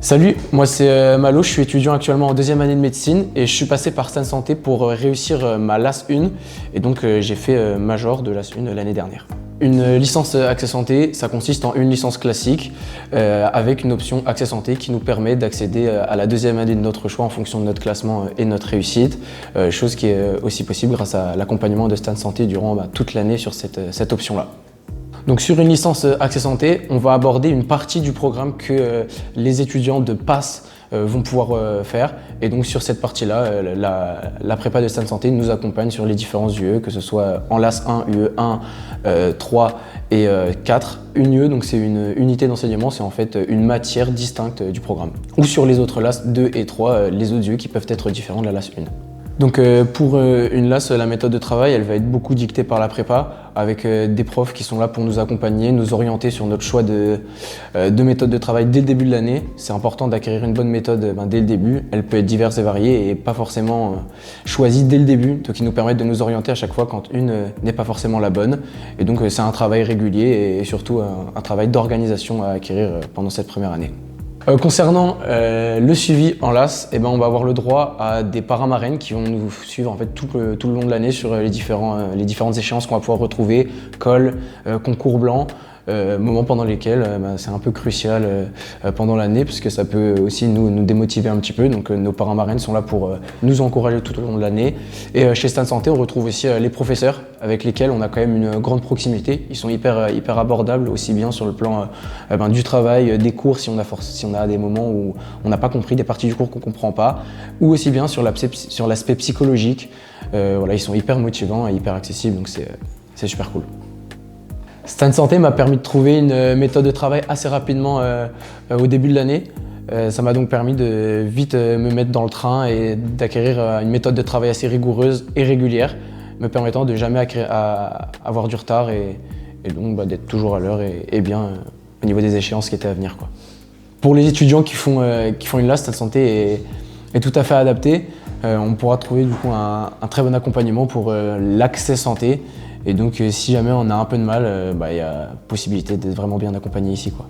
Salut, moi c'est Malo, je suis étudiant actuellement en deuxième année de médecine et je suis passé par Stan Santé pour réussir ma LAS 1 et donc j'ai fait Major de LAS 1 l'année dernière. Une licence Accès Santé, ça consiste en une licence classique avec une option Accès Santé qui nous permet d'accéder à la deuxième année de notre choix en fonction de notre classement et de notre réussite, chose qui est aussi possible grâce à l'accompagnement de Stan Santé durant toute l'année sur cette option-là. Donc sur une licence Accès Santé, on va aborder une partie du programme que les étudiants de PASS vont pouvoir faire. Et donc sur cette partie-là, la prépa de Stan Santé nous accompagne sur les différents UE, que ce soit en LAS 1, UE1, 3 et 4. Une UE, donc c'est une unité d'enseignement, c'est en fait une matière distincte du programme. Ou sur les autres LAS 2 et 3, les autres UE qui peuvent être différents de la LAS 1. Donc pour une LAS, la méthode de travail, elle va être beaucoup dictée par la prépa, avec des profs qui sont là pour nous accompagner, nous orienter sur notre choix de méthode de travail dès le début de l'année. C'est important d'acquérir une bonne méthode dès le début. Elle peut être diverse et variée et pas forcément choisie dès le début, donc qui nous permettent de nous orienter à chaque fois quand une n'est pas forcément la bonne. Et donc c'est un travail régulier et surtout un travail d'organisation à acquérir pendant cette première année. Concernant le suivi en LAS, on va avoir le droit à des paramarraines qui vont nous suivre en fait, tout le long de l'année sur les différentes échéances qu'on va pouvoir retrouver, colle, concours blanc, moments pendant lesquels c'est un peu crucial pendant l'année parce que ça peut aussi nous démotiver un petit peu. Donc nos paramarraines sont là pour nous encourager tout au long de l'année. Et chez Stan Santé, on retrouve aussi les professeurs avec lesquels on a quand même une grande proximité. Ils sont hyper abordables, aussi bien sur le plan du travail, des cours si on a des moments où on n'a pas compris, des parties du cours qu'on ne comprend pas, ou aussi bien sur l'aspect psychologique. Voilà, ils sont hyper motivants et hyper accessibles, donc c'est super cool. Stan Santé m'a permis de trouver une méthode de travail assez rapidement au début de l'année. Ça m'a donc permis de vite me mettre dans le train et d'acquérir une méthode de travail assez rigoureuse et régulière, me permettant de jamais avoir du retard et donc d'être toujours à l'heure et bien au niveau des échéances qui étaient à venir, quoi. Pour les étudiants qui font une LAS, Stan Santé est tout à fait adapté. On pourra trouver du coup un très bon accompagnement pour l'accès santé. Et donc si jamais on a un peu de mal, il y a possibilité d'être vraiment bien accompagné ici, quoi.